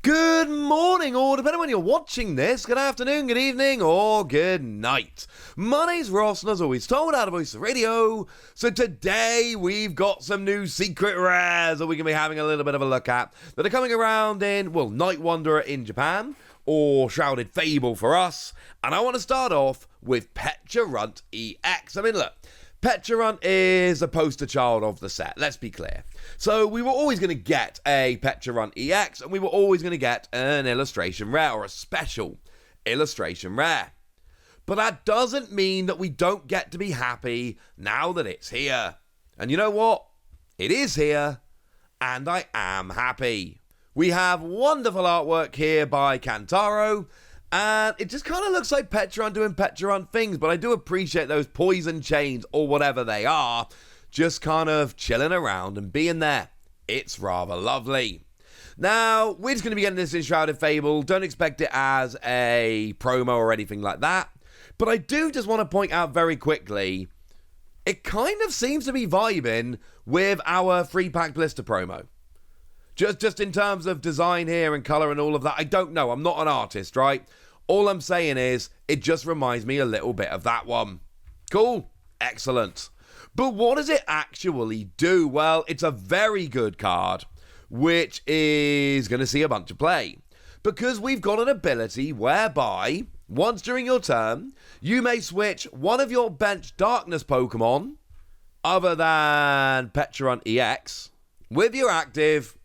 Good morning, or depending on when you're watching this, good afternoon, good evening, or good night. My name's Ross, and as always, told out of Voice of Radio. So today, we've got some new secret rares that we can be having a little bit of a look at that are coming around in, well, Night Wanderer in Japan, or Shrouded Fable for us. And I want to start off with Pecharunt EX. I mean, look, Pecharunt is a poster child of the set, let's be clear. So we were always going to get a Pecharunt EX, and we were always going to get an illustration rare, or a special illustration rare. But that doesn't mean that we don't get to be happy now that it's here. And you know what? It is here, and I am happy. We have wonderful artwork here by Kantaro, and it just kind of looks like Pecharunt doing Pecharunt things, but I do appreciate those poison chains, or whatever they are, just kind of chilling around and being there. It's rather lovely. Now, we're just going to be getting this in Shrouded Fable. Don't expect it as a promo or anything like that. But I do just want to point out very quickly, it kind of seems to be vibing with our free pack blister promo. Just in terms of design here and colour and all of that, I don't know. I'm not an artist, right? All I'm saying is, it just reminds me a little bit of that one. Cool. Excellent. But what does it actually do? Well, it's a very good card, which is going to see a bunch of play. Because we've got an ability whereby, once during your turn, you may switch one of your bench Darkness Pokemon, other than Pecharunt EX, with your active,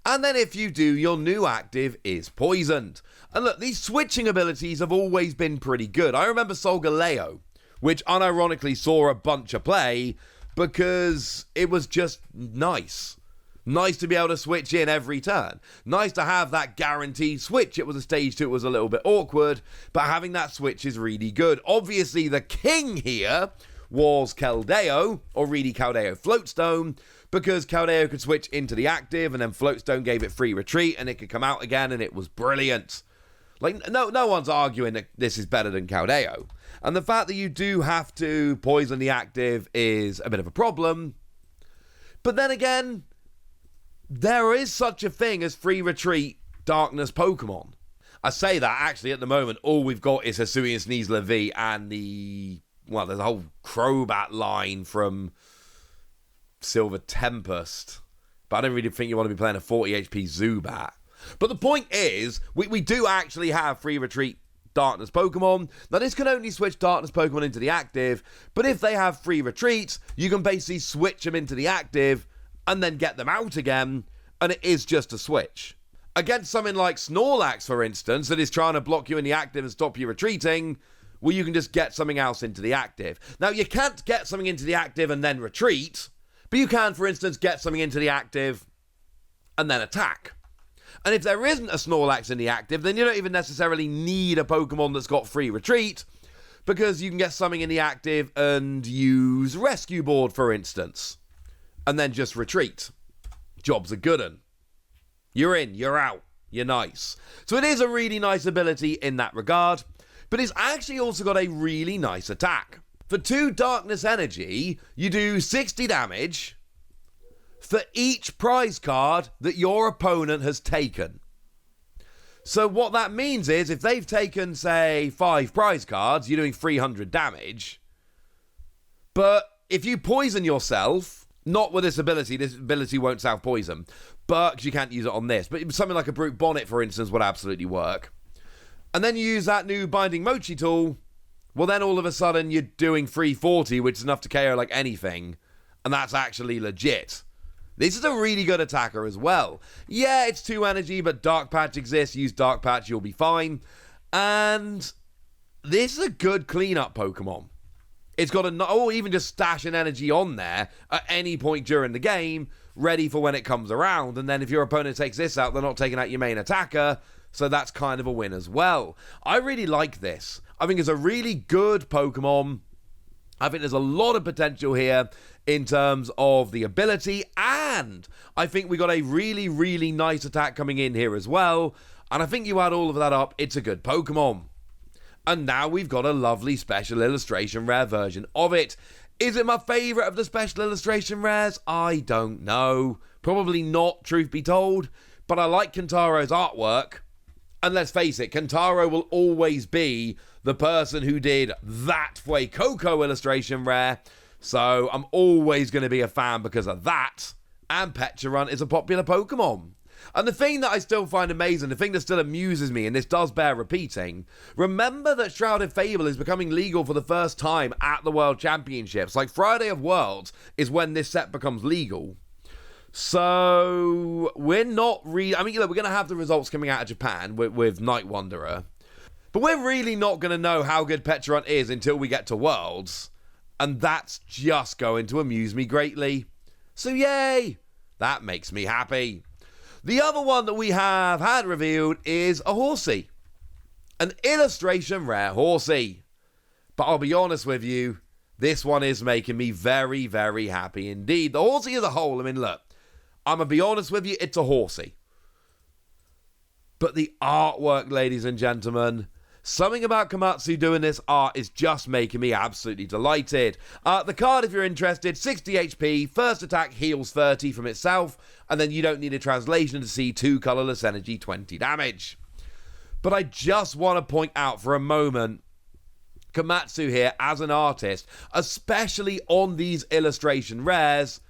and then if you do, your new active is poisoned. And look, these switching abilities have always been pretty good. I remember Solgaleo, which unironically saw a bunch of play because it was just nice. Nice to be able to switch in every turn. Nice to have that guaranteed switch. It was a stage 2, it was a little bit awkward, but having that switch is really good. Obviously, the king here was Keldeo, or really Keldeo Floatstone, because Keldeo could switch into the active, and then Floatstone gave it free retreat, and it could come out again, and it was brilliant. Like, no one's arguing that this is better than Keldeo. And the fact that you do have to poison the active is a bit of a problem. But then again, there is such a thing as free retreat Darkness Pokemon. I say that, actually, at the moment, all we've got is Hisuian Sneasler V and there's a whole Crobat line from Silver Tempest. But I don't really think you want to be playing a 40 HP Zubat. But the point is, we do actually have free retreat Darkness Pokemon. Now, this can only switch Darkness Pokemon into the active, but if they have free retreats, you can basically switch them into the active and then get them out again, and it is just a switch. Against something like Snorlax, for instance, that is trying to block you in the active and stop you retreating, well, you can just get something else into the active. Now, you can't get something into the active and then retreat, but you can, for instance, get something into the active and then attack. And if there isn't a Snorlax in the active, then you don't even necessarily need a Pokemon that's got free retreat, because you can get something in the active and use Rescue Board, for instance, and then just retreat. Job's a good un. You're in, you're out, you're nice. So it is a really nice ability in that regard, but it's actually also got a really nice attack. For 2 Darkness Energy, you do 60 damage for each prize card that your opponent has taken. So what that means is, if they've taken, say, 5 prize cards, you're doing 300 damage. But if you poison yourself, not with this ability won't self-poison, but because you can't use it on this, but something like a Brute Bonnet, for instance, would absolutely work. And then you use that new Binding Mochi tool, well, then all of a sudden you're doing 340, which is enough to KO like anything, and that's actually legit. This is a really good attacker as well. Yeah, it's 2 energy, but Dark Patch exists. Use Dark Patch, you'll be fine. And this is a good cleanup Pokemon. It's got even just stash an energy on there at any point during the game, ready for when it comes around. And then if your opponent takes this out, they're not taking out your main attacker. So that's kind of a win as well. I really like this. I think it's a really good Pokemon. I think there's a lot of potential here in terms of the ability, and I think we got a really, really nice attack coming in here as well, and I think you add all of that up, it's a good Pokemon. And now we've got a lovely special illustration rare version of it. Is it my favourite of the special illustration rares? I don't know. Probably not, truth be told, but I like Kentaro's artwork. And let's face it, Kentaro will always be the person who did that Fuecoco illustration rare. So I'm always going to be a fan because of that. And Pecharunt is a popular Pokemon. And the thing that I still find amazing, the thing that still amuses me, and this does bear repeating, remember that Shrouded Fable is becoming legal for the first time at the World Championships. Like, Friday of Worlds is when this set becomes legal. So, we're not really... I mean, we're going to have the results coming out of Japan with Night Wanderer. But we're really not going to know how good Pecharunt is until we get to Worlds. And that's just going to amuse me greatly. So, yay! That makes me happy. The other one that we have had revealed is a Horsea. An illustration rare Horsea. But I'll be honest with you, this one is making me very, very happy indeed. The Horsea as a whole, I mean, look, I'm going to be honest with you, it's a Horsea. But the artwork, ladies and gentlemen, something about Komatsu doing this art is just making me absolutely delighted. The card, if you're interested, 60 HP, first attack heals 30 from itself, and then you don't need a translation to see 2 colorless energy, 20 damage. But I just want to point out for a moment, Komatsu here as an artist, especially on these illustration rares,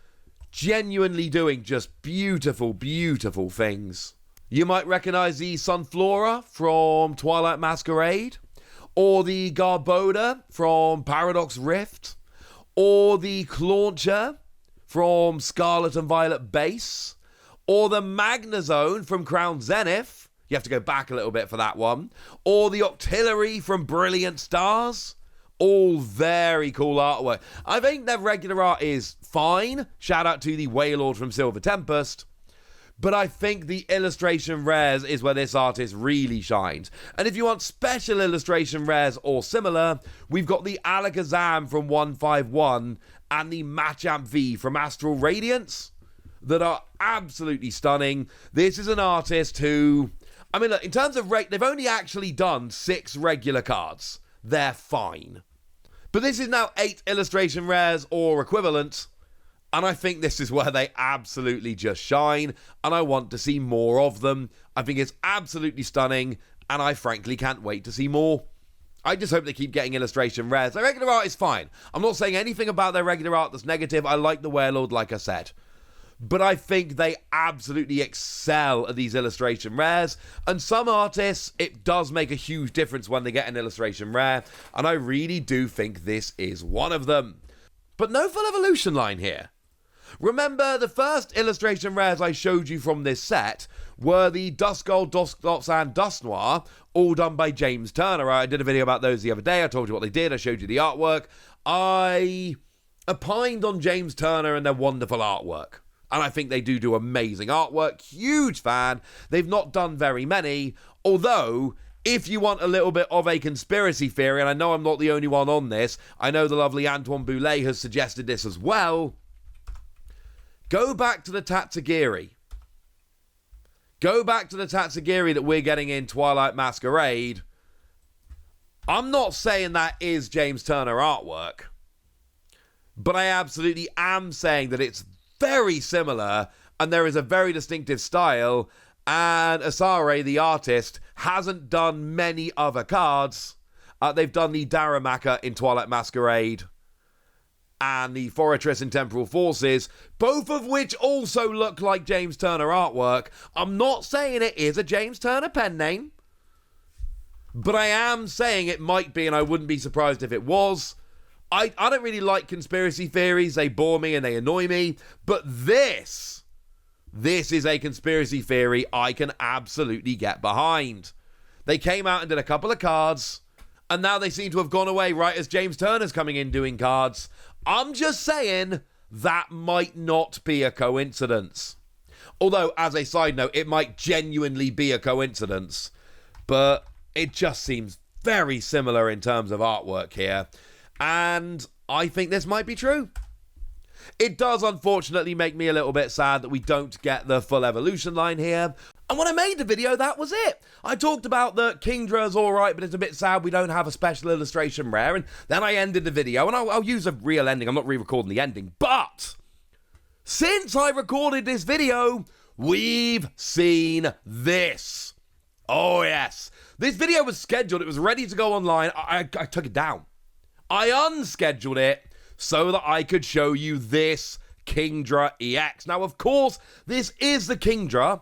genuinely doing just beautiful, beautiful things. You might recognize the Sunflora from Twilight Masquerade, or the Garboda from Paradox Rift, or the Clauncher from Scarlet and Violet Base, or the Magnezone from Crown Zenith. You have to go back a little bit for that one. Or the Octillery from Brilliant Stars. All very cool artwork. I think their regular art is fine. Shout out to the Wailord from Silver Tempest. But I think the illustration rares is where this artist really shines. And if you want special illustration rares or similar, we've got the Alakazam from 151 and the Machamp V from Astral Radiance that are absolutely stunning. This is an artist who, I mean, look, in terms of they've only actually done 6 regular cards. They're fine. But this is now 8 illustration rares or equivalent. And I think this is where they absolutely just shine, and I want to see more of them. I think it's absolutely stunning, and I frankly can't wait to see more. I just hope they keep getting illustration rares. Their regular art is fine. I'm not saying anything about their regular art that's negative. I like the Wailord, like I said. But I think they absolutely excel at these illustration rares, and some artists, it does make a huge difference when they get an illustration rare, and I really do think this is one of them. But no full evolution line here. Remember, the first illustration rares I showed you from this set were the Duskull, Dusclops, and Dusknoir, all done by James Turner. I did a video about those the other day. I told you what they did. I showed you the artwork. I opined on James Turner and their wonderful artwork. And I think they do amazing artwork. Huge fan. They've not done very many. Although, if you want a little bit of a conspiracy theory, and I know I'm not the only one on this, I know the lovely Antoine Boulet has suggested this as well. Go back to the Tatsugiri. Go back to the Tatsugiri that we're getting in Twilight Masquerade. I'm not saying that is James Turner artwork, but I absolutely am saying that it's very similar and there is a very distinctive style, and Asare, the artist, hasn't done many other cards. They've done the Darumaka in Twilight Masquerade and the Fortress in Temporal Forces, both of which also look like James Turner artwork. I'm not saying it is a James Turner pen name, but I am saying it might be, and I wouldn't be surprised if it was. I don't really like conspiracy theories. They bore me and they annoy me, but this is a conspiracy theory I can absolutely get behind. They came out and did a couple of cards, and now they seem to have gone away right as James Turner's coming in doing cards. I'm just saying that might not be a coincidence. Although, as a side note, it might genuinely be a coincidence. But it just seems very similar in terms of artwork here. And I think this might be true. It does unfortunately make me a little bit sad that we don't get the full evolution line here. And when I made the video, that was it. I talked about that Kingdra's alright, but it's a bit sad we don't have a special illustration rare. And then I ended the video, and I'll use a real ending. I'm not re-recording the ending. But since I recorded this video, we've seen this. Oh, yes. This video was scheduled. It was ready to go online. I took it down. I unscheduled it so that I could show you this Kingdra EX. Now, of course, this is the Kingdra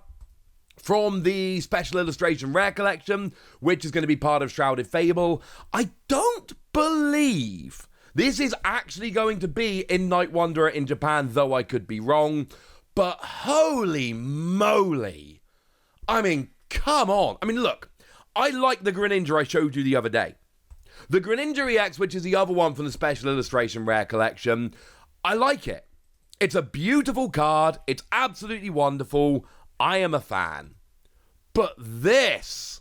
from the Special Illustration Rare Collection, which is going to be part of Shrouded Fable. I don't believe this is actually going to be in Night Wanderer in Japan, though I could be wrong. But holy moly. I mean, come on. I mean, look, I like the Greninja I showed you the other day. The Greninja EX, which is the other one from the Special Illustration Rare Collection, I like it. It's a beautiful card. It's absolutely wonderful. I am a fan. But this,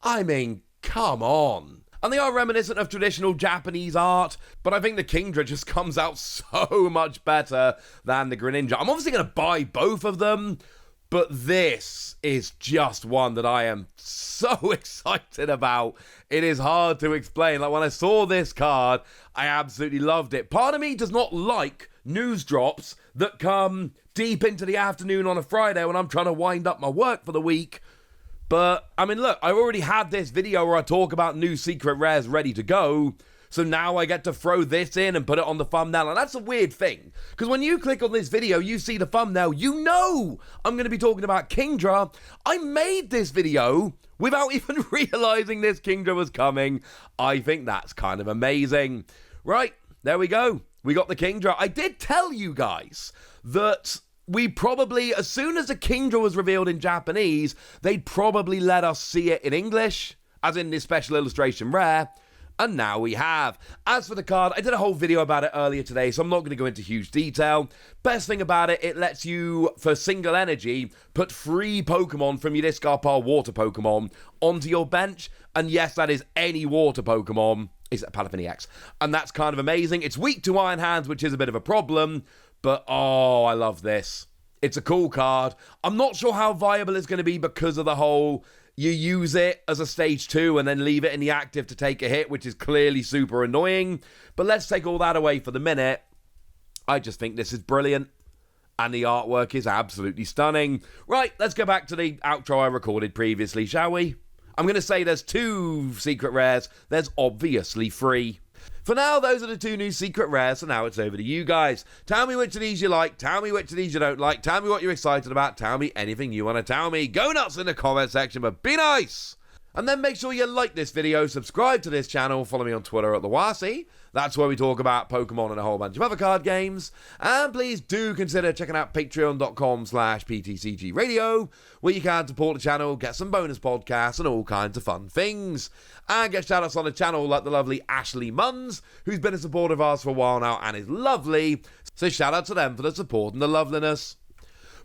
I mean, come on. And they are reminiscent of traditional Japanese art, but I think the Kingdra just comes out so much better than the Greninja. I'm obviously going to buy both of them, but this is just one that I am so excited about. It is hard to explain. Like, when I saw this card, I absolutely loved it. Part of me does not like news drops that come deep into the afternoon on a Friday when I'm trying to wind up my work for the week. But, I mean, look, I already had this video where I talk about new secret rares ready to go. So now I get to throw this in and put it on the thumbnail. And that's a weird thing, because when you click on this video, you see the thumbnail, you know I'm going to be talking about Kingdra. I made this video without even realizing this Kingdra was coming. I think that's kind of amazing. Right, there we go. We got the Kingdra. I did tell you guys that we probably, as soon as the Kingdra was revealed in Japanese, they'd probably let us see it in English, as in this Special Illustration Rare. And now we have. As for the card, I did a whole video about it earlier today, so I'm not going to go into huge detail. Best thing about it, it lets you, for single energy, put 3 Pokemon from your discard pile water Pokemon onto your bench. And yes, that is any water Pokemon, except Palafin EX. And that's kind of amazing. It's weak to Iron Hands, which is a bit of a problem. But, oh, I love this. It's a cool card. I'm not sure how viable it's going to be because of the whole, you use it as a stage 2 and then leave it in the active to take a hit, which is clearly super annoying. But let's take all that away for the minute. I just think this is brilliant. And the artwork is absolutely stunning. Right, let's go back to the outro I recorded previously, shall we? I'm going to say there's 2 secret rares. There's obviously 3. For now, those are the 2 new secret rares, so now it's over to you guys. Tell me which of these you like, tell me which of these you don't like, tell me what you're excited about, tell me anything you want to tell me. Go nuts in the comment section, but be nice! And then make sure you like this video, subscribe to this channel, follow me on Twitter at the Horsea. That's where we talk about Pokemon and a whole bunch of other card games. And please do consider checking out patreon.com/PTCG Radio, where you can support the channel, get some bonus podcasts and all kinds of fun things. And get shout-outs on the channel like the lovely Ashley Munns, who's been a supporter of ours for a while now and is lovely. So shout out to them for the support and the loveliness.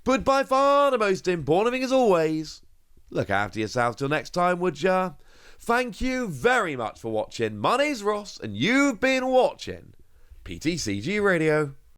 But by far the most important thing as always, look after yourself till next time, would ya? Thank you very much for watching. My name's Ross, and you've been watching PTCG Radio.